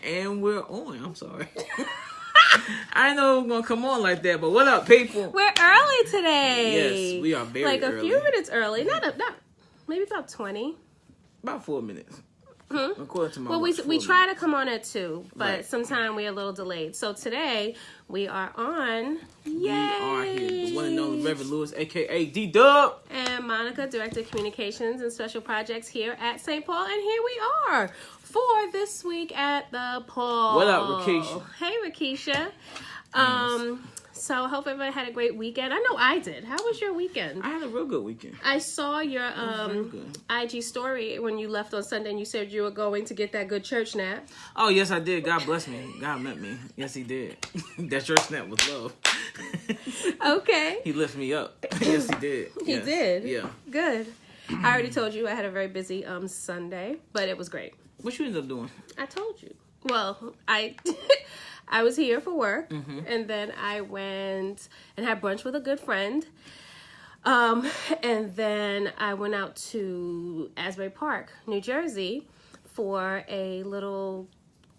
And we're on. I'm sorry. I didn't know it was going to come on like that, but what up, people? We're early today. Yes, we are very like a early. few minutes early. Not maybe about 20. About 4 minutes. According to my Well, we try to come on at 2, but Right. sometimes we're a little delayed. So today we are on. Yay! We are here. The one and only Reverend Lewis, a.k.a. D-Dub. And Monica, Director of Communications and Special Projects here at St. Paul. And here we are for this week at the Paul. What up, Rakesha? Hey, Rakesha. So I hope everybody had a great weekend. I know I did. How was your weekend? I had a real good weekend. I saw your very good. IG story when you left on Sunday and you said you were going to get that good church nap. Oh, yes, I did. God bless me. God met me. Yes, he did. That church snap was love. Okay. He lifted me up. Yes, he did. He did? Yeah. Good. I already told you I had a very busy Sunday, but it was great. What you ended up doing? I told you. Well, I was here for work, and then I went and had brunch with a good friend. And then I went out to Asbury Park, New Jersey, for a little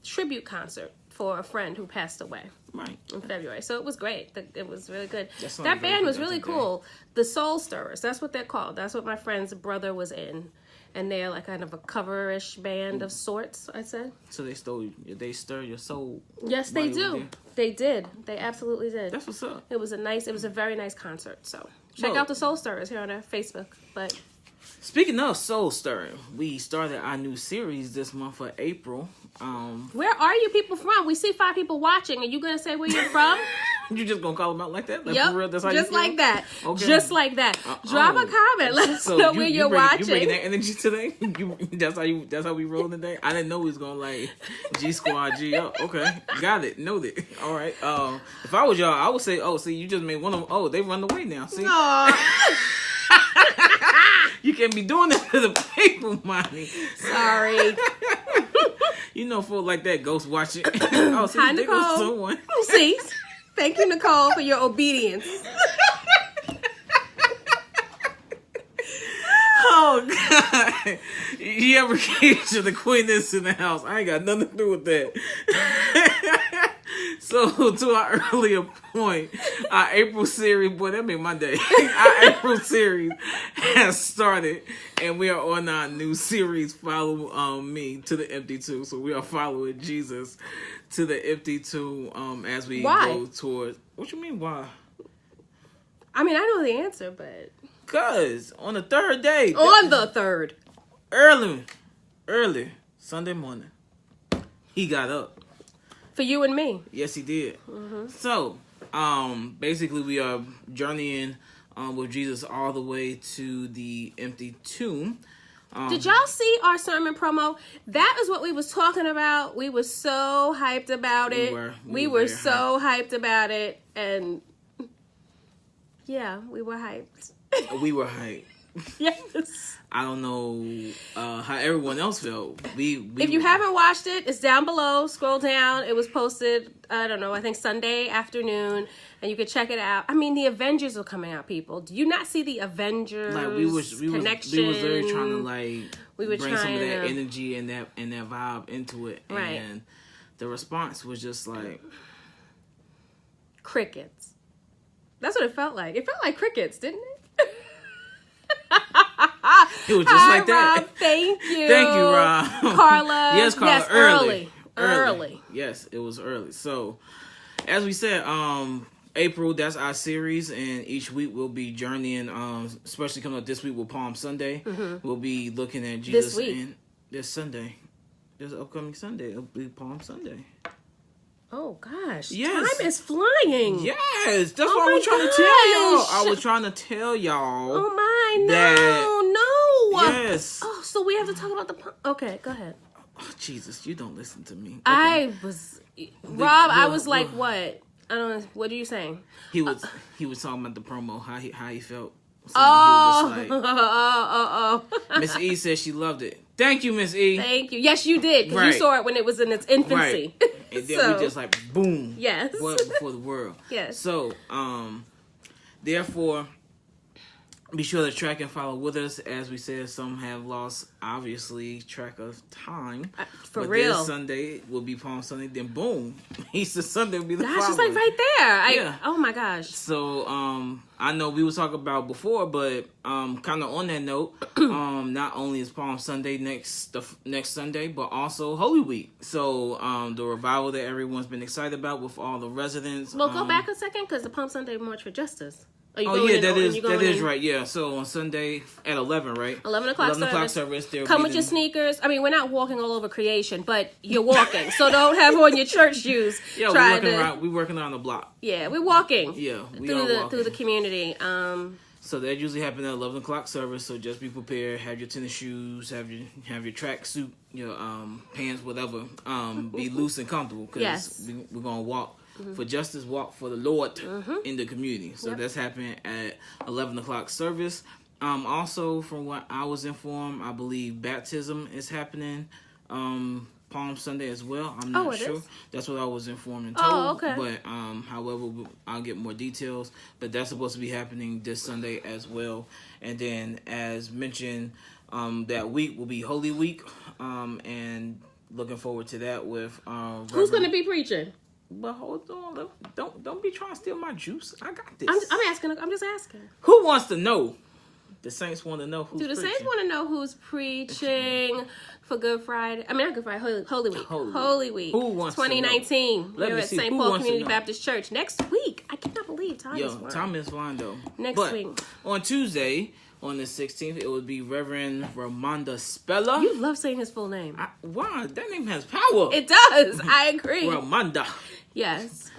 tribute concert for a friend who passed away. Right. In February. So it was great. It was really good. That That band was really cool. The Soul Stirrers. That's what they're called. That's what my friend's brother was in. And they're like kind of a cover-ish band of sorts, I'd say. So they stir your soul. Yes, they do. They did. They absolutely did. That's what's up. It was a very nice concert. So check out the Soul Stirrers here on our Facebook. But speaking of soul stirring, we started our new series this month for April. Where are you people from? We see 5 people watching. Are you gonna say where you're from? You just gonna call them out like that? Like, Yep. for real? That's how just you feel? like that. Okay. Just like that. Drop a comment. Let us know where you're watching. You bringing that energy today? That's how we rolling today. I didn't know we was gonna like G Squad G up. Okay, got it. Noted. All right. If I was y'all, I would say, oh, see, you just made one of them. Oh, they run away now. See. You can't be doing that to the people, mommy. Sorry. You know, folk like that ghost watching. Oh, see, Hi, there goes Nicole. someone. See? Thank you, Nicole, for your obedience. Oh, God. You ever came to the queeness in the house? I ain't got nothing to do with that. So, to our earlier point, our April series, boy, that made my day. Our April series has started, and we are on our new series, Follow Me to the Empty Tomb. So, we are following Jesus to the empty tomb as we go towards... What you mean, why? I mean, I know the answer, but... Because on the third day... On the third. Early, Sunday morning, he got up. For you and me. Yes, he did. So, basically, we are journeying with Jesus all the way to the empty tomb. Did y'all see our sermon promo? That is what we was talking about. We were so hyped about it. We were so hyped about it. And, yeah, we were hyped. We were hyped. Yes. I don't know how everyone else felt. If you haven't watched it, it's down below. Scroll down. It was posted, I don't know, I think Sunday afternoon. And you can check it out. I mean, the Avengers are coming out, people. Do you not see the Avengers connection? We was very trying to, like, bring some of that to... energy and that vibe into it. Right. And the response was just like... crickets. That's what it felt like. It felt like crickets, didn't it? It was just like that. Rob, thank you. Thank you, Rob. Carla. Yes, Carla. Yes, early. Yes, it was early. So, as we said, April, that's our series, and each week we'll be journeying, especially coming up this week with Palm Sunday. We'll be looking at Jesus. This week? And this Sunday. This upcoming Sunday. It'll be Palm Sunday. Oh, gosh. Yes. Time is flying. Yes. That's what I was trying to tell y'all. I was trying to tell y'all. Oh, my. No. Yes. Oh, so we have to talk about the... Okay, go ahead. Oh, Jesus, you don't listen to me. Okay. I was like, what? I don't know. What are you saying? He was talking about the promo, how he felt. So Miss E said she loved it. Thank you, Miss E. Thank you. Yes, you did, because you saw it when it was in its infancy. Right. And then we just like, boom. Yes. Before the world. Yes. So, therefore, Be sure to track and follow with us. As we said, some have lost, obviously, track of time. For real. This Sunday will be Palm Sunday. Then, boom, Easter Sunday will be the following. It's like right there. Oh, my gosh. So, I know we were talking about before, but kind of on that note, not only is Palm Sunday next Sunday, but also Holy Week. So, the revival that everyone's been excited about with all the residents. Well, go back a second, because the Palm Sunday March for Justice. That is right. Yeah, so on Sunday at 11, right? 11 o'clock service. Come with your sneakers. I mean, we're not walking all over creation, but you're walking. So don't have on your church shoes. Yeah, we're working around the block. Yeah, we're walking. Yeah, through the community. So that usually happens at 11 o'clock service. So just be prepared. Have your tennis shoes. Have your track suit. Your pants, whatever. Be loose and comfortable, because we're gonna walk. For justice, walk for the Lord in the community. So that's happening at 11 o'clock service. Also, from what I was informed, I believe baptism is happening Palm Sunday as well. I'm not sure. Is? That's what I was informed and told. Oh, okay. But however, I'll get more details. But that's supposed to be happening this Sunday as well. And then, as mentioned, that week will be Holy Week. And looking forward to that with who's going to be preaching? But hold on, don't be trying to steal my juice. I got this. I'm just asking. Who wants to know? The Saints want to know who's preaching. Do the Saints want to know who's preaching for Good Friday? I mean, not Good Friday, Holy Week. Holy Week. Who wants 2019. We're at St. Paul Community Baptist Church. Next week. I cannot believe time is flying. Time is flying, though. Next week. On Tuesday, on the 16th, it would be Reverend Ramonda Speller. You love saying his full name. Wow, that name has power. It does. I agree. Ramonda. Yes.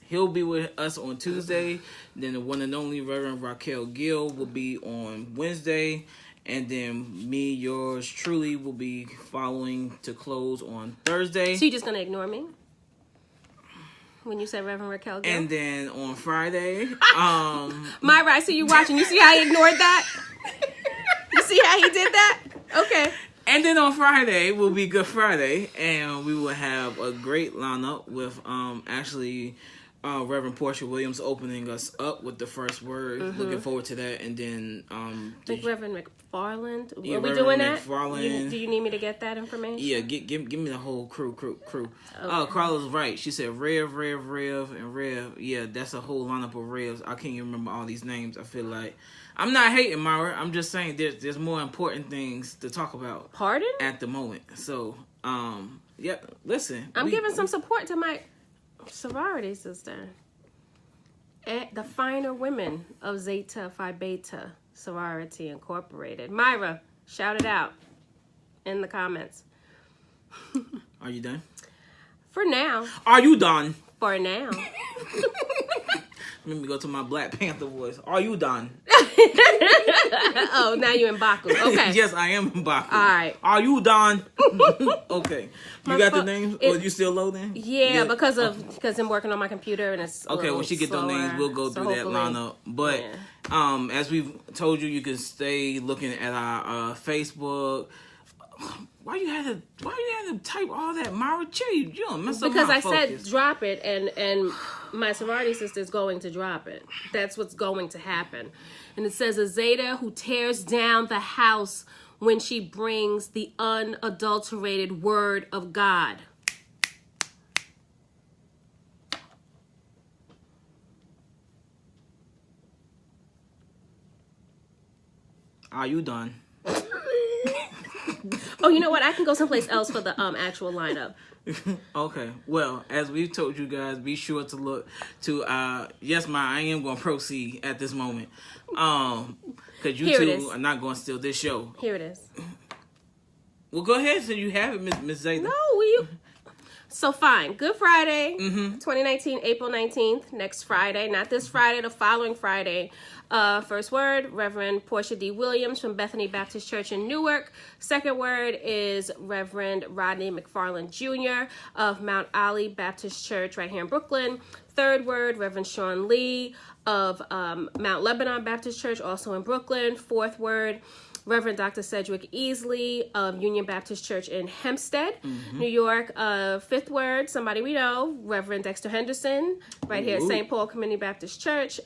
He'll be with us on Tuesday. Then the one and only Reverend Raquel Gill will be on Wednesday. And then me, yours truly, will be following to close on Thursday. So you're just going to ignore me? When you said Reverend Raquel Gill? And then on Friday, Myra, I see you watching. You see how he ignored that? You see how he did that? Okay. And then on Friday will be Good Friday, and we will have a great lineup with Reverend Portia Williams opening us up with the first word. Looking forward to that. And then I think Reverend McFarland. Yeah, Are we doing that? Do you need me to get that information? Yeah, give me the whole crew. Okay. Carla's right. She said Rev, and Rev. Yeah, that's a whole lineup of Revs. I can't even remember all these names. I feel like I'm not hating, Myra. I'm just saying there's more important things to talk about. Pardon? At the moment. So, listen. I'm giving some support to my sorority sister. The finer women of Zeta Phi Beta Sorority Incorporated. Myra, shout it out in the comments. Are you done? For now. Are you done? For now. Let me go to my Black Panther voice. Are you done? Oh, now you're in Baku. Okay. Yes, I am in Baku. All right. Are you done? Okay. You got the names? Or you still loading? Yeah, because I'm working on my computer and it's okay. When she get those names, we'll go through that lineup. But as we've told you, you can stay looking at our Facebook. Why you had to type all that, Myra? You don't mess up my focus. Because I said drop it, and my sorority sister is going to drop it. That's what's going to happen. And it says a Zeta who tears down the house when she brings the unadulterated word of God. Are you done? Oh, you know what? I can go someplace else for the actual lineup. Okay. Well, as we've told you guys, be sure to look to yes, I am going to proceed at this moment. Because you two are not going to steal this show. Here it is. Well, go ahead. So you have it, Miss Zayda. No, you. So fine. Good Friday, 2019, April 19th, next Friday. Not this Friday, the following Friday. First word, Reverend Portia D. Williams from Bethany Baptist Church in Newark. Second word is Reverend Rodney McFarland Jr. of Mount Olive Baptist Church right here in Brooklyn. Third word, Reverend Sean Lee of Mount Lebanon Baptist Church, also in Brooklyn. Fourth word, Reverend Dr. Cedric Easley of Union Baptist Church in Hempstead, New York. Fifth word, somebody we know, Reverend Dexter Henderson, right here at St. Paul Community Baptist Church.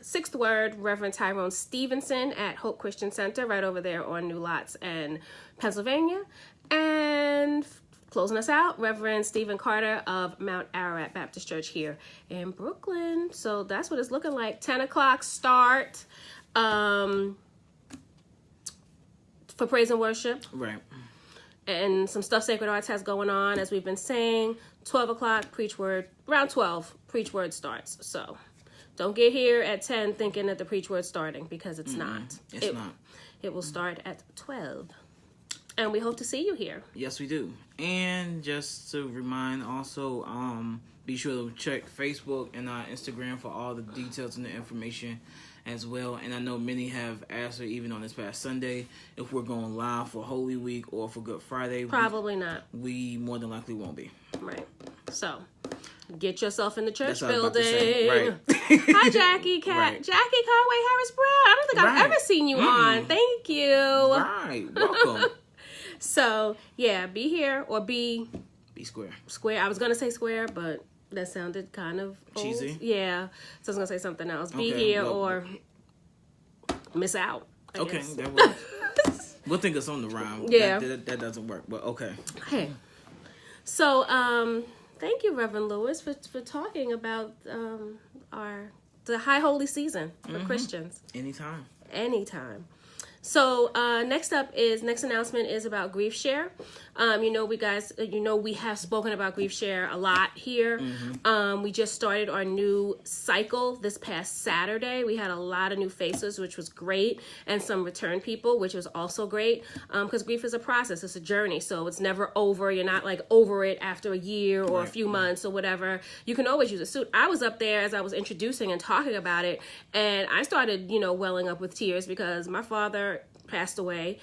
Sixth Word, Reverend Tyrone Stevenson at Hope Christian Center, right over there on New Lots in Pennsylvania. And closing us out, Reverend Stephen Carter of Mount Ararat Baptist Church here in Brooklyn. So that's what it's looking like. 10 o'clock start for praise and worship. Right. And some stuff Sacred Arts has going on, as we've been saying. 12 o'clock, preach word. Around 12, preach word starts. So don't get here at 10 thinking that the preach word's starting, because it's not. It's not. It will start at 12. And we hope to see you here. Yes, we do. And just to remind also, be sure to check Facebook and Instagram for all the details and the information as well. And I know many have asked her, even on this past Sunday, if we're going live for Holy Week or for Good Friday. Probably not. We more than likely won't be. Right. So, get yourself in the church That's what I was about to building. say. Right. Hi, Jackie. Right. Jackie Conway Harris Brown. I don't think I've ever seen you on. Thank you. Right. Welcome. So, yeah, be here or be square. Square. I was going to say square, but that sounded kind of old. Cheesy. Yeah. So I was going to say something else. Be here or miss out. I guess. That works. We'll think it's on the rhyme. Yeah. That doesn't work, but okay. Hey. So, thank you, Reverend Lewis, for talking about the High Holy Season for Christians. Anytime. So next announcement is about Grief Share. We have spoken about Grief Share a lot here. We just started our new cycle this past Saturday. We had a lot of new faces, which was great, and some return people, which was also great, because grief is a process. It's a journey, so it's never over. You're not like over it after a year or a few months or whatever. You can always use a suit. I was up there as I was introducing and talking about it, and I started, welling up with tears because my father passed away.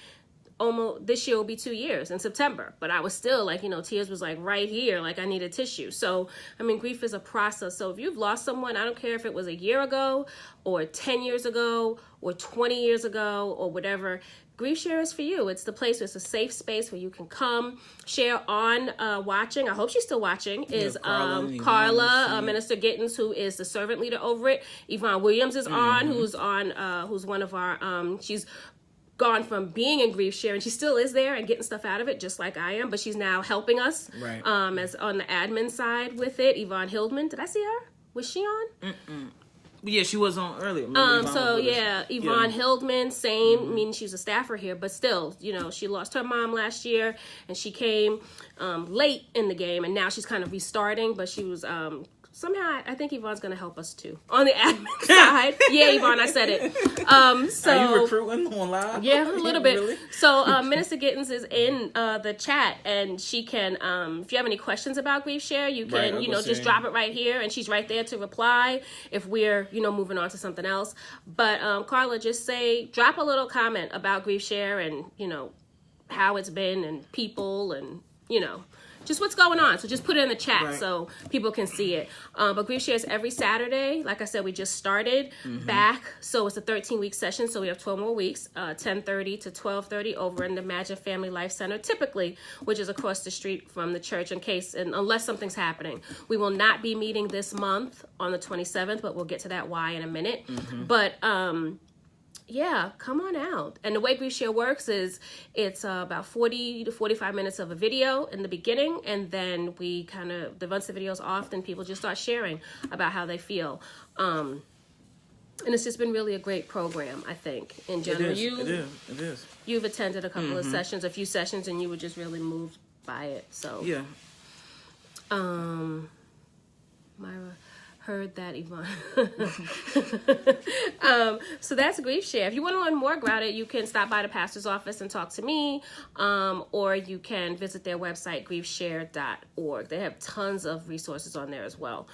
Almost this year will be 2 years in September, but I was still like, tears was like right here, like I needed tissue. So, grief is a process. So if you've lost someone, I don't care if it was a year ago or 10 years ago or 20 years ago or whatever, Grief Share is for you. It's the place, it's a safe space where you can come share on watching. I hope she's still watching. Is Carla, Minister Gittens, who is the servant leader over it. Yvonne Williams is on, who's one of our, she's gone from being in Grief Share, and she still is there and getting stuff out of it, just like I am, but she's now helping us as on the admin side with it. Yvonne Hildman, did I see her? Was she on? Yeah, she was on earlier. Yvonne Hildman, same. Meaning she's a staffer here, but still, she lost her mom last year, and she came late in the game, and now she's kind of restarting, but she was somehow, I think Yvonne's going to help us too on the admin side. Yeah, Yvonne, I said it. So are you recruiting on live? Yeah, a little bit. Really? So Minister Gittens is in the chat, and she can, if you have any questions about Grief Share, you can, just drop it right here, and she's right there to reply if we're, moving on to something else. But Carla, just drop a little comment about Grief Share and, how it's been and people and, just what's going on. So just put it in the chat so people can see it. But Grief Share is every Saturday. Like I said, we just started back. So it's a 13-week session. So we have 12 more weeks, 10:30 to 12:30 over in the Imagine Family Life Center, typically, which is across the street from the church unless something's happening. We will not be meeting this month on the 27th, but we'll get to that why in a minute. But yeah, come on out. And the way Grief Share works is it's about 40 to 45 minutes of a video in the beginning, and then we kind of, once the video's off, then people just start sharing about how they feel. And it's just been really a great program, I think, in general. It is. You've attended a couple of sessions, a few sessions, and you were just really moved by it. So yeah. Myra heard that, Yvonne. So that's Grief Share. If you want to learn more about it, you can stop by the pastor's office and talk to me, or you can visit their website, griefshare.org. They have tons of resources on there as well.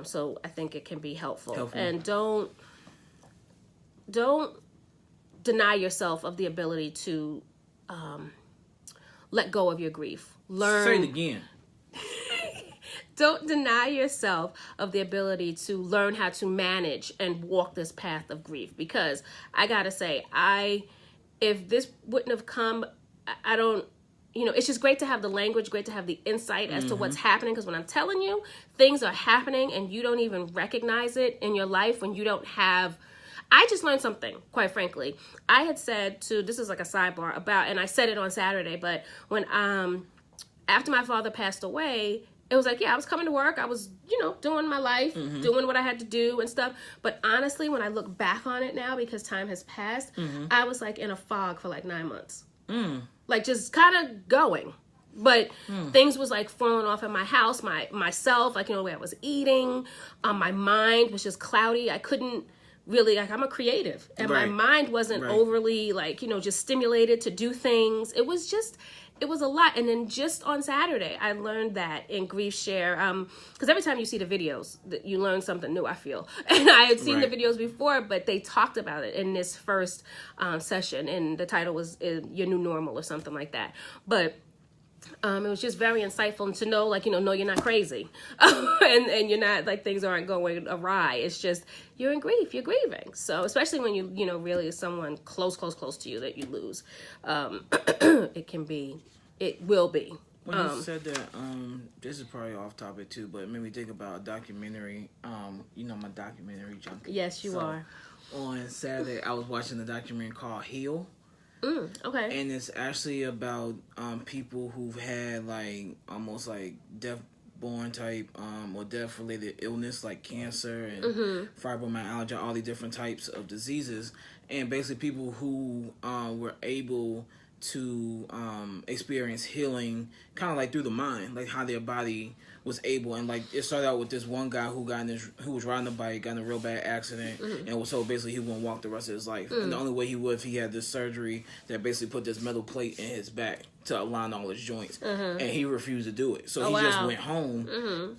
So I think it can be helpful. And don't deny yourself of the ability to let go of your grief. Learn. Say it again. Don't deny yourself of the ability to learn how to manage and walk this path of grief. Because I gotta say, if this wouldn't have come, I don't it's just great to have the language, great to have the insight as to what's happening. Because when I'm telling you, things are happening and you don't even recognize it in your life when you don't have... I just learned something, quite frankly. I had said this is like a sidebar about, and I said it on Saturday, but when, after my father passed away, it was like, yeah, I was coming to work. I was, doing my life, doing what I had to do and stuff. But honestly, when I look back on it now, because time has passed, I was like in a fog for like 9 months. Like just kind of going. But things was like falling off in my house, myself, like, the way I was eating. My mind was just cloudy. I couldn't really, like, I'm a creative. And my mind wasn't overly, like, just stimulated to do things. It was a lot. And then just on Saturday, I learned that in Grief Share, because every time you see the videos, you learn something new, I feel. And I had seen the videos before, but they talked about it in this first session, and the title was Your New Normal or something like that. But it was just very insightful to know, like, no, you're not crazy. and you're not, like, things aren't going awry. It's just, you're in grief, you're grieving. So, especially when you really is someone close to you that you lose. It will be. When you said that, this is probably off topic too, but it made me think about a documentary. My documentary junkie. Yes, you are. On Saturday, I was watching a documentary called Heal. Okay. And it's actually about people who've had like almost like death-born type or death-related illness like cancer and fibromyalgia, all these different types of diseases, and basically people who were able to experience healing kind of like through the mind, like how their body was able, and like it started out with this one guy who was riding a bike, got in a real bad accident, and was so basically he wouldn't walk the rest of his life. And the only way he would if he had this surgery that basically put this metal plate in his back to align all his joints, and he refused to do it. So he just went home,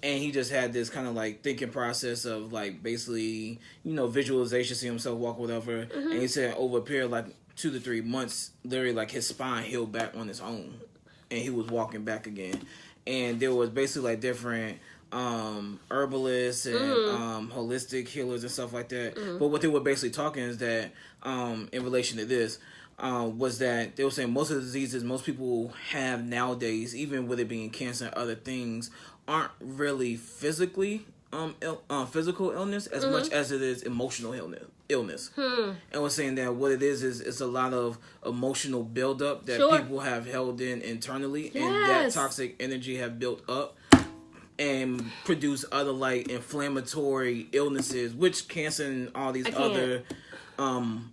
and he just had this kind of like thinking process of like basically visualization, see himself walk, whatever. And he said over a period of like 2 to 3 months, literally like his spine healed back on its own, and he was walking back again. And there was basically like different herbalists and holistic healers and stuff like that. But what they were basically talking is that in relation to this was that they were saying most of the diseases most people have nowadays, even with it being cancer and other things, aren't really physically physical illness as much as it is emotional illness. And we're saying that what it is it's a lot of emotional buildup that people have held in internally, and that toxic energy have built up and produce other like inflammatory illnesses, which cancer and all these other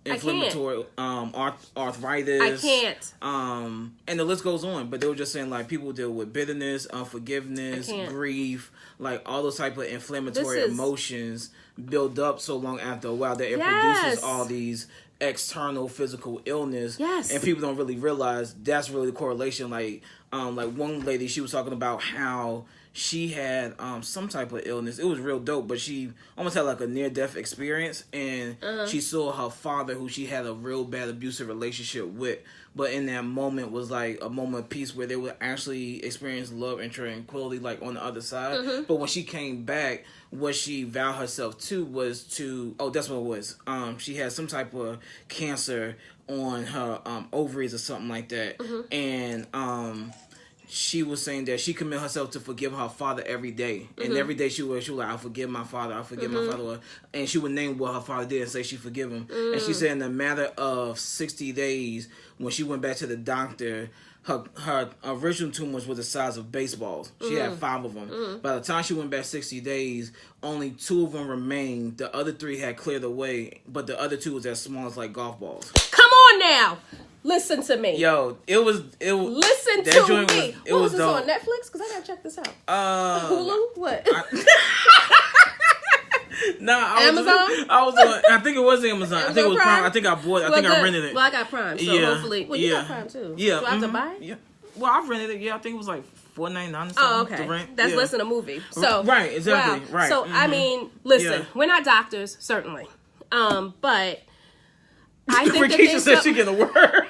inflammatory arthritis. I can't. And the list goes on. But they were just saying like people deal with bitterness, unforgiveness, grief, like all those type of inflammatory emotions build up so long after a while that it produces all these external physical illness. And people don't really realize that's really the correlation. Like one lady, she was talking about how she had some type of illness. It was real dope, but she almost had like a near-death experience, and she saw her father, who she had a real bad abusive relationship with, but in that moment was like a moment of peace where they would actually experience love and tranquility like on the other side. But when she came back, what she vowed herself to was to, that's what it was. She had some type of cancer on her ovaries or something like that. And she was saying that she committed herself to forgive her father every day. And every day she was like, I forgive my father, I forgive my father. And she would name what her father did and say she forgive him. And she said in a matter of 60 days, when she went back to the doctor, her original tumors were the size of baseballs. She had 5 of them. By the time she went back 60 days, only 2 of them remained. The other 3 had cleared away, but the other 2 was as small as like golf balls. Come on now! Listen to me. Yo, it was. Listen to me. What was this on Netflix? Because I gotta check this out. Hulu? What? Amazon? I think it was Amazon. I think it was Prime. I think I bought it. I think I rented it. Well, I got Prime, so hopefully. Well, you got Prime too. Yeah. Do I have to buy it? Yeah. Well, I rented it. Yeah, I think it was like $4.99 or something. Oh, okay. To rent. That's less than a movie. So right, exactly. Wow. Right. So I mean, listen, we're not doctors, certainly, but I think Rakisha said she get a word.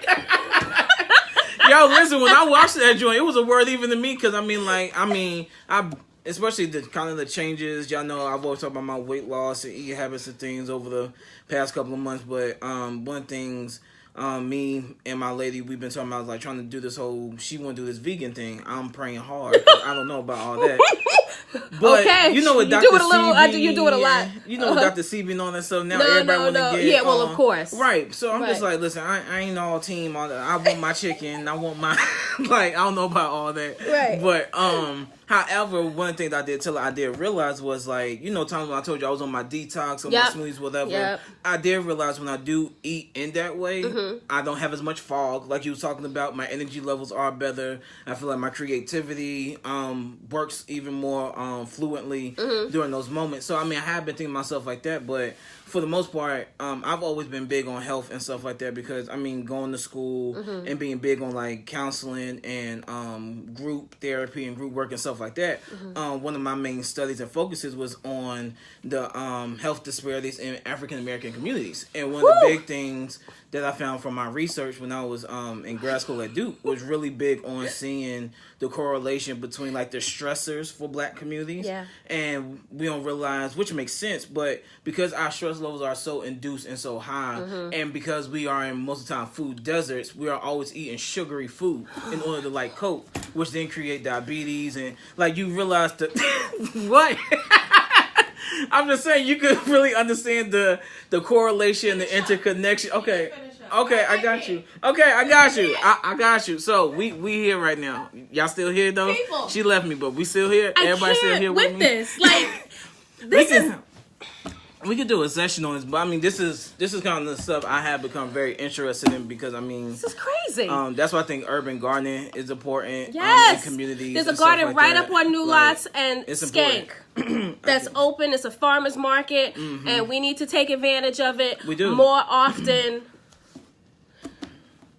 Yo, listen, when I watched that joint, it was a word even to me, because I especially the kind of the changes. Y'all know I've always talked about my weight loss and eating habits and things over the past couple of months, but one of the things me and my lady, we've been talking about like trying to do this whole. She want to do this vegan thing. I'm praying hard. 'Cause I don't know about all that. But okay. You know what Dr. You do it a little. CB, you do it a lot. You know what Dr. CB and all that stuff. Now No, everybody no, want to no. get. Yeah, well, of course. Right. So I'm just Right. like, listen, I ain't all team. I want my chicken. I want my like. I don't know about all that. Right. But however, one thing that I did realize was like, you know, times when I told you I was on my detox, on my smoothies, whatever. Yep. I did realize when I do eat in that way, I don't have as much fog. Like you was talking about, my energy levels are better. I feel like my creativity works even more fluently during those moments. So I mean, I have been thinking to myself like that, but for the most part, I've always been big on health and stuff like that because I mean, going to school and being big on like counseling and group therapy and group work and stuff like that. One of my main studies and focuses was on the health disparities in African American communities, and one of the big things that I found from my research when I was in grad school at Duke was really big on seeing the correlation between like the stressors for Black communities. Yeah. And we don't realize, which makes sense, but because our stress levels are so induced and so high, and because we are in most of the time food deserts, we are always eating sugary food in order to like cope, which then create diabetes and like you realize that what? I'm just saying you could really understand the correlation, the interconnection. Okay, I got you. I got you. So we here right now. Y'all still here though? People. She left me, but we still here. Everybody still here with me. This. Like this is. We could do a session on this, but I mean, this is kind of the stuff I have become very interested in because I mean, This is crazy. that's why I think urban gardening is important. Yes, in communities. there's a and stuff garden like right that. up on New Like, Lots and it's Skank. That's open. It's a farmer's market, and we need to take advantage of it. We do. More often.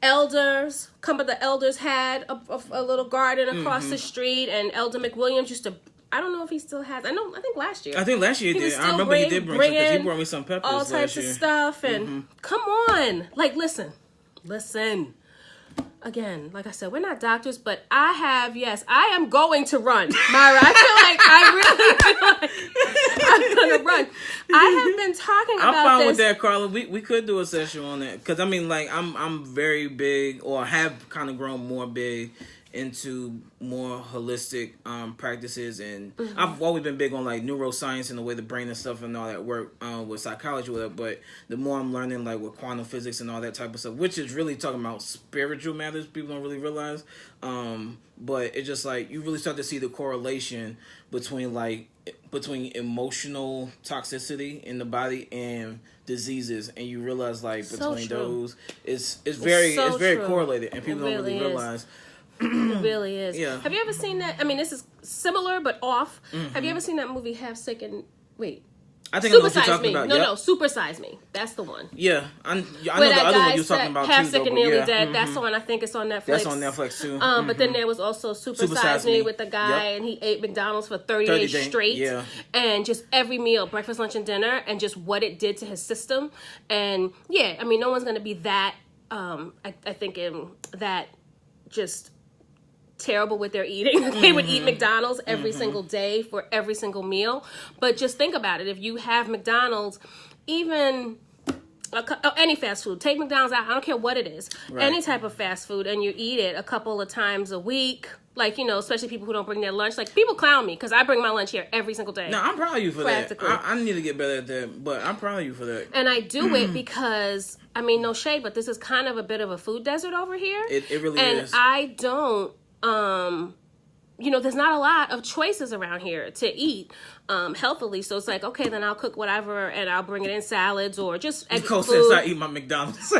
Elders, the elders had a little garden across the street, and Elder McWilliams used to. I don't know if he still has. I think last year. I think last year he did. I remember he did bring some because he brought me some peppers all last types year. of stuff. And come on, like listen. Again, like I said, we're not doctors, but I am going to run, Myra. I feel like I'm gonna run. I have been talking about I'm fine this. with that, Carla. We could do a session on that because I mean, like I'm very big, or have kind of grown more big into more holistic practices, and I've always been big on like neuroscience and the way the brain and stuff and all that work with psychology with it. But the more I'm learning like with quantum physics and all that type of stuff, which is really talking about spiritual matters, people don't really realize. But it's just like you really start to see the correlation between emotional toxicity in the body and diseases, and you realize like between those it's very correlated, and people don't really realize. It really is. Yeah. Have you ever seen that? I mean, this is similar but off. Have you ever seen that movie Half Sick and Wait? I think I know what you're Super Size talking Me. about. No, Super Size Me. That's the one. Yeah, I know the Where that other one guy you're talking about Half too. Sick Though, and but Nearly yeah. Dead. That's the one. I think it's on Netflix. That's on Netflix too. But then there was also Super Size Me with the guy, and he ate McDonald's for 30 days straight. Yeah. And just every meal, breakfast, lunch, and dinner, and just what it did to his system. And yeah, I mean, no one's going to be that, I think, that just terrible with their eating. They would eat McDonald's every single day for every single meal. But just think about it. If you have McDonald's, even any fast food, take McDonald's out, I don't care what it is, any type of fast food, and you eat it a couple of times a week, like, you know, especially people who don't bring their lunch. Like, people clown me because I bring my lunch here every single day. No, I'm proud of you for that. Practically. I need to get better at that, but I'm proud of you for that. And I do it because, I mean, no shade, but this is kind of a bit of a food desert over here. It really and is. I don't, you know, there's not a lot of choices around here to eat healthily. So it's like, okay, then I'll cook whatever and I'll bring it in salads or just extra food. Since I eat my McDonald's.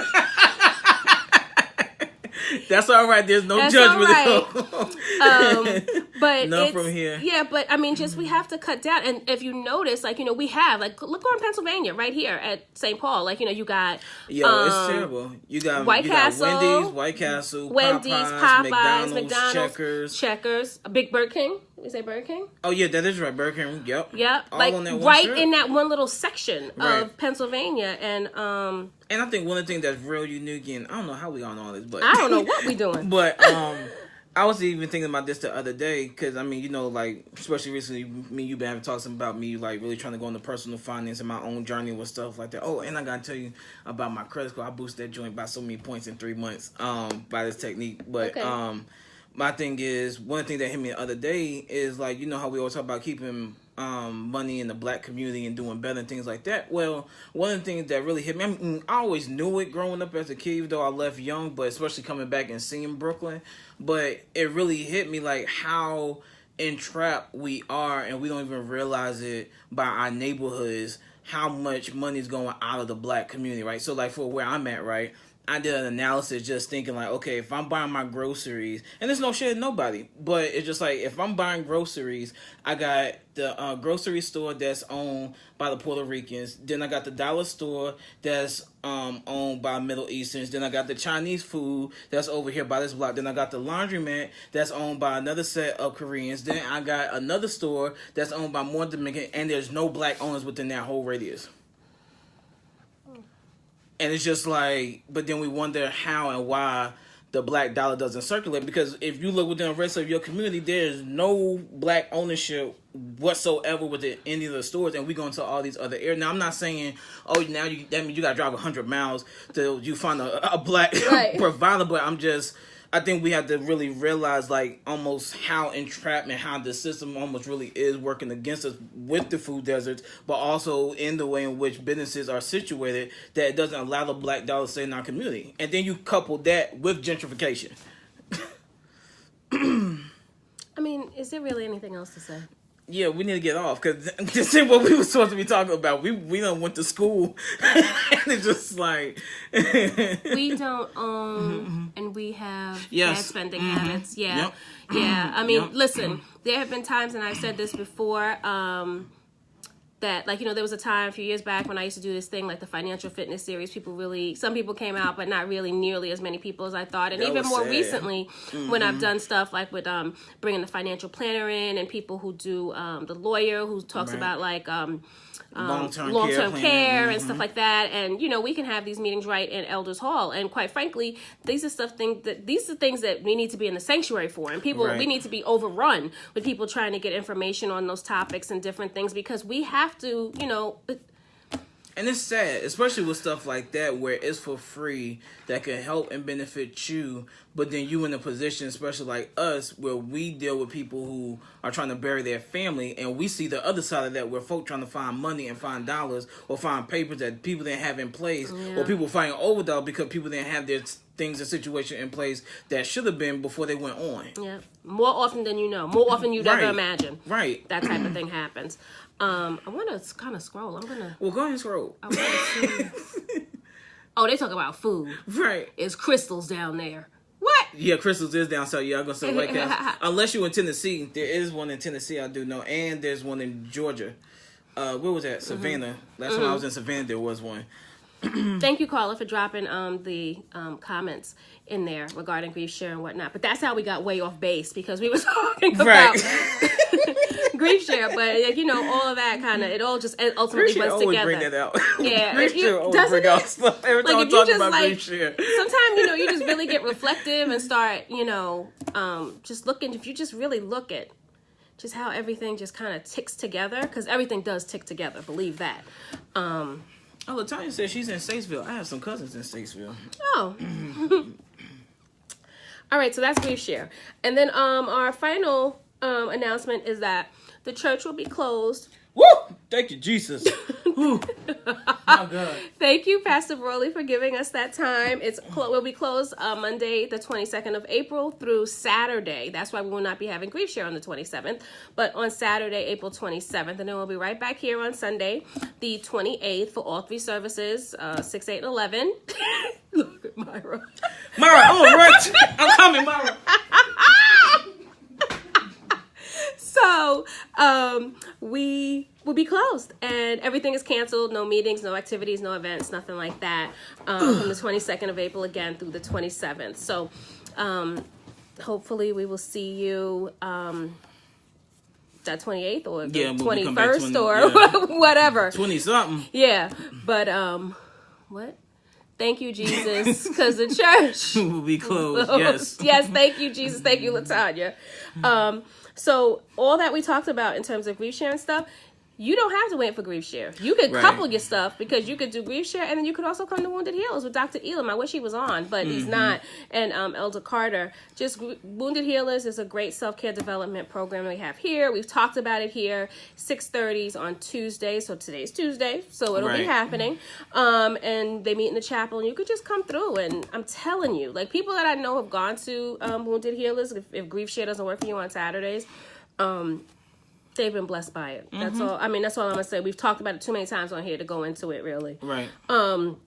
That's all right. There's no That's judgment. All right. But none from here. Yeah, but I mean, just we have to cut down. And if you notice, like, you know, we have, like, look on Pennsylvania right here at St. Paul. Like, you know, you got it's terrible. You got White Castle, White Castle, Popeyes, McDonald's, Checkers, a Big Burger King. We say Burger King? Oh yeah, that is right. Burger King. Yep. All like on that one right strip. in that one little section of Pennsylvania, and I think one of the things that's real unique, and I don't know how we on all this, but I don't know what we doing. But I was even thinking about this the other day because, I mean, you know, like, especially recently, me and you been having talks about me, like, really trying to go into personal finance and my own journey with stuff like that. Oh, and I got to tell you about my credit score. I boosted that joint by so many points in 3 months by this technique. But my thing is, one thing that hit me the other day is, like, you know how we always talk about keeping money in the black community and doing better and things like that. Well, one of the things that really hit me, I mean, I always knew it growing up as a kid, even though I left young, but especially coming back and seeing Brooklyn, but it really hit me like how entrapped we are and we don't even realize it by our neighborhoods, how much money is going out of the black community, right? So like for where I'm at, right, I did an analysis just thinking like, okay, if I'm buying my groceries, and there's no shade at nobody, but it's just like, if I'm buying groceries, I got the grocery store that's owned by the Puerto Ricans, then I got the dollar store that's owned by Middle Easterns, then I got the Chinese food that's over here by this block, then I got the laundromat that's owned by another set of Koreans, then I got another store that's owned by more Dominican, and there's no black owners within that whole radius. And it's just like, but then we wonder how and why the black dollar doesn't circulate. Because if you look within the rest of your community, there's no black ownership whatsoever within any of the stores. And we go into all these other areas. Now, I'm not saying, oh, now that means you got to drive 100 miles till you find a black provider. But I think we have to really realize, like, almost how entrapment, how the system almost really is working against us with the food deserts, but also in the way in which businesses are situated that it doesn't allow the black dollar to stay in our community. And then you couple that with gentrification. I mean, is there really anything else to say? Yeah, we need to get off because this is what we were supposed to be talking about. We done went to school and it's just like we don't own and we have bad spending habits. Yeah, yeah. I mean, listen, there have been times, and I've said this before, that, like, you know, there was a time a few years back when I used to do this thing like the financial fitness series. Some people came out, but not really nearly as many people as I thought. And even more recently, when I've done stuff like with bringing the financial planner in, and people who do the lawyer who talks about like long-term care and stuff like that. And, you know, we can have these meetings right in Elders Hall. And quite frankly, these are things that we need to be in the sanctuary for. And we need to be overrun with people trying to get information on those topics and different things, because we have to, you know. And it's sad, especially with stuff like that where it's for free that can help and benefit you, but then you in a position, especially like us, where we deal with people who are trying to bury their family, and we see the other side of that where folk trying to find money and find dollars or find papers that people didn't have in place, or people fighting over dollars because people didn't have their things and situation in place that should have been before they went on. Yeah, more often than you know, more often you'd ever imagine. Right, that type of thing happens. I want to kind of scroll. Well, go ahead and scroll. Oh, they talk about food. Right. It's Crystals down there. What? Yeah, Crystals is down south. Yeah, I'm going to say White Castle. Unless you're in Tennessee. There is one in Tennessee, I do know. And there's one in Georgia. Where was that? Savannah. Last time I was in Savannah, there was one. Thank you, Carla, for dropping the comments in there regarding grief share and whatnot. But that's how we got way off base, because we were talking about grief share. But, you know, all of that kind of, it all just ultimately runs together. Bring that out. Yeah. Grief share always bring out stuff. Every time I talk about grief share. Sometimes, you know, you just really get reflective and start, you know, just looking, if you just really look at just how everything just kind of ticks together, because everything does tick together, believe that. Oh, Latonya says she's in Statesville. I have some cousins in Statesville. Oh. All right, so that's grief share. And then our final announcement is that the church will be closed. Woo! Thank you, Jesus. Oh, God. Thank you, Pastor Brawley, for giving us that time. We'll be closed Monday, the 22nd of April through Saturday. That's why we will not be having grief share on the 27th, but on Saturday, April 27th. And then we'll be right back here on Sunday, the 28th, for all three services, 6, 8, and 11. Look at Myra. Myra, I'm going to run. I'm coming, Myra. So, we will be closed, and everything is canceled. No meetings, no activities, no events, nothing like that. From the 22nd of April again through the 27th. So, hopefully we will see you that 28th or the 21st or whatever. 20-something. Yeah, but what? Thank you, Jesus, because the church will be closed. Yes. Yes, thank you, Jesus. Thank you, Latanya. So all that we talked about in terms of grief share and stuff, you don't have to wait for grief share. You could couple your stuff because you could do grief share, and then you could also come to Wounded Healers with Dr. Elam. I wish he was on, but he's not. And Elder Carter. Just Wounded Healers is a great self-care development program we have here. We've talked about it here. 6:30s on Tuesday. So today's Tuesday, so it'll be happening. And they meet in the chapel, and you could just come through. And I'm telling you, like, people that I know have gone to Wounded Healers, if grief share doesn't work for you on Saturdays, they've been blessed by it. That's all. I mean, that's all I'm gonna say. We've talked about it too many times on here to go into it, really. Right. And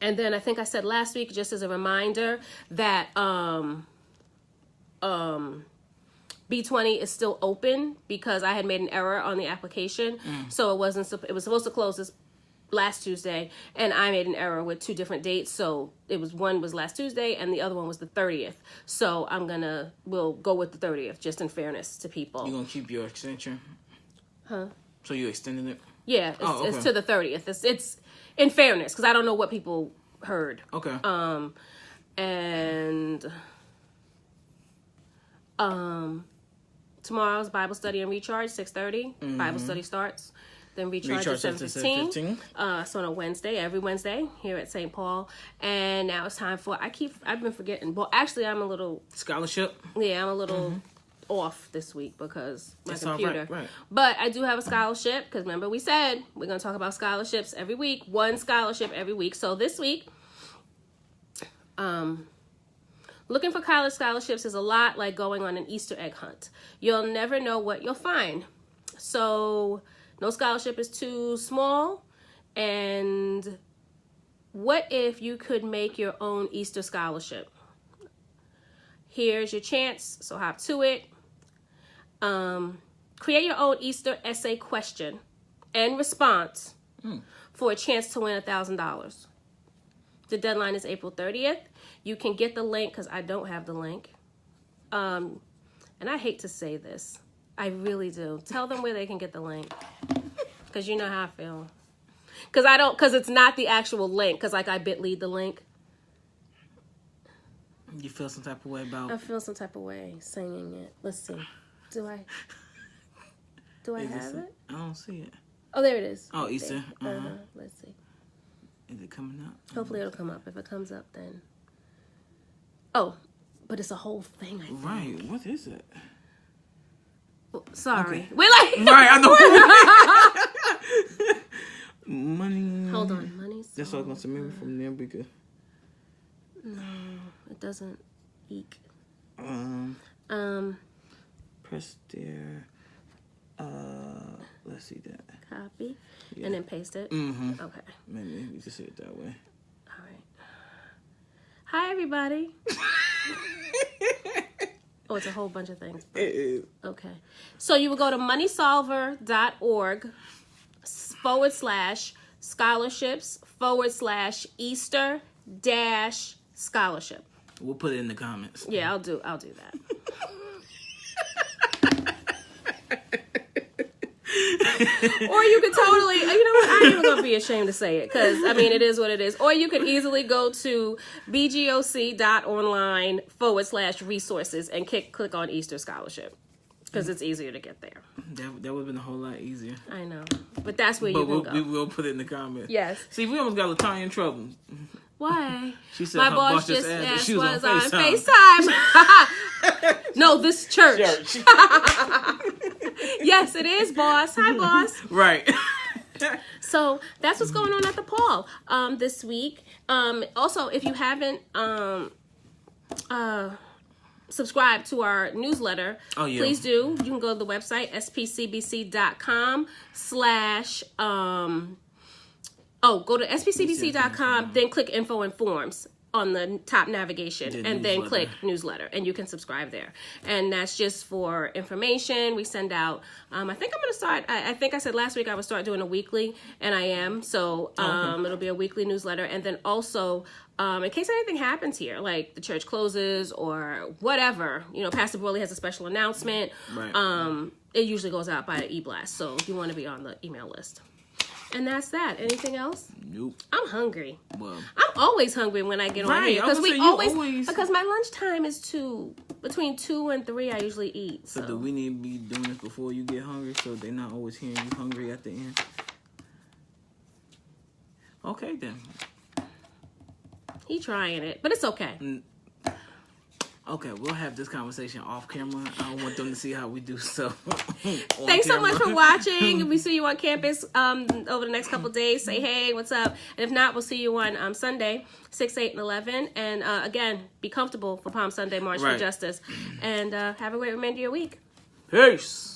then I think I said last week, just as a reminder, that B20 is still open because I had made an error on the application, so it wasn't. It was supposed to close this last Tuesday, and I made an error with 2 different dates. So it was, one was last Tuesday and the other one was the 30th. So we'll go with the 30th, just in fairness to people. You gonna keep your extension? Huh? So you extending it? Yeah, it's to the 30th. It's in fairness, because I don't know what people heard. Okay. And tomorrow's Bible study and recharge, 6:30. Bible study starts. Then recharge at 7:15. So on a Wednesday, every Wednesday here at St. Paul. And now it's time for, I've been forgetting. Well, actually, I'm a little... Scholarship? Yeah, I'm a little off this week because my computer. Right. But I do have a scholarship, because remember we said we're going to talk about scholarships every week. One scholarship every week. So this week, looking for college scholarships is a lot like going on an Easter egg hunt. You'll never know what you'll find. So... no scholarship is too small. And what if you could make your own Easter scholarship? Here's your chance, so hop to it. Create your own Easter essay question and response for a chance to win $1,000. The deadline is April 30th. You can get the link, because I don't have the link. And I hate to say this. I really do. Tell them where they can get the link. Because you know how I feel. Because it's not the actual link. Because like I bit.ly the link. You feel some type of way about... I feel some type of way saying it. Let's see. Do I have it? I don't see it. Oh, there it is. Oh, Easter. Let's see. Is it coming up? Hopefully it'll come up. If it comes up, then... Oh, but it's a whole thing, I think. Right. What is it? Sorry. Okay. We're like... Right, I know. Money. Hold on. Money. That's all going to me from there because... No, it doesn't eek. Press there. Let's see that. Copy. Yeah. And then paste it? Okay. Maybe we just say it that way. All right. Hi, everybody. Oh, it's a whole bunch of things. It is. Okay. So you will go to moneysolver.org/scholarships/Easter-scholarship. We'll put it in the comments. Yeah, I'll do that. Or you could totally, you know what, I ain't even gonna be ashamed to say it, because I mean it is what it is. Or you could easily go to bgoc.online/resources and click on Easter Scholarship, because it's easier to get there. That would have been a whole lot easier. I know, but that's where you can go. We will put it in the comments. Yes. See, we almost got Latanya in trouble. Why? She said my her boss just asked asked she was on FaceTime. No, this church. Yes, it is, boss. Hi, boss. Right. So that's what's going on at the Paul this week. Also, if you haven't subscribed to our newsletter, please do. You can go to the website, spcbc.com/ go to spcbc.com, then click info and forms on the top navigation, and then click newsletter, and you can subscribe there. And that's just for information. We send out, I think I'm going to start, I think I said last week I would start doing a weekly, and I am. So it'll be a weekly newsletter. And then also, in case anything happens here, like the church closes or whatever, Pastor Brawley has a special announcement. Right. It usually goes out by e-blast. So you want to be on the email list. And that's that. Anything else? Nope. I'm hungry. Well, I'm always hungry when I get on here because because my lunchtime is between 2 and 3. I usually eat. So do we need to be doing this before you get hungry so they're not always hearing you hungry at the end? Okay then. He trying it, but it's okay. Okay, we'll have this conversation off camera. I don't want them to see how we do stuff. Thanks so much for watching. If we see you on campus over the next couple of days, say hey, what's up? And if not, we'll see you on Sunday, 6, 8, and 11. And again, be comfortable for Palm Sunday March for Justice. And have a great remainder of your week. Peace.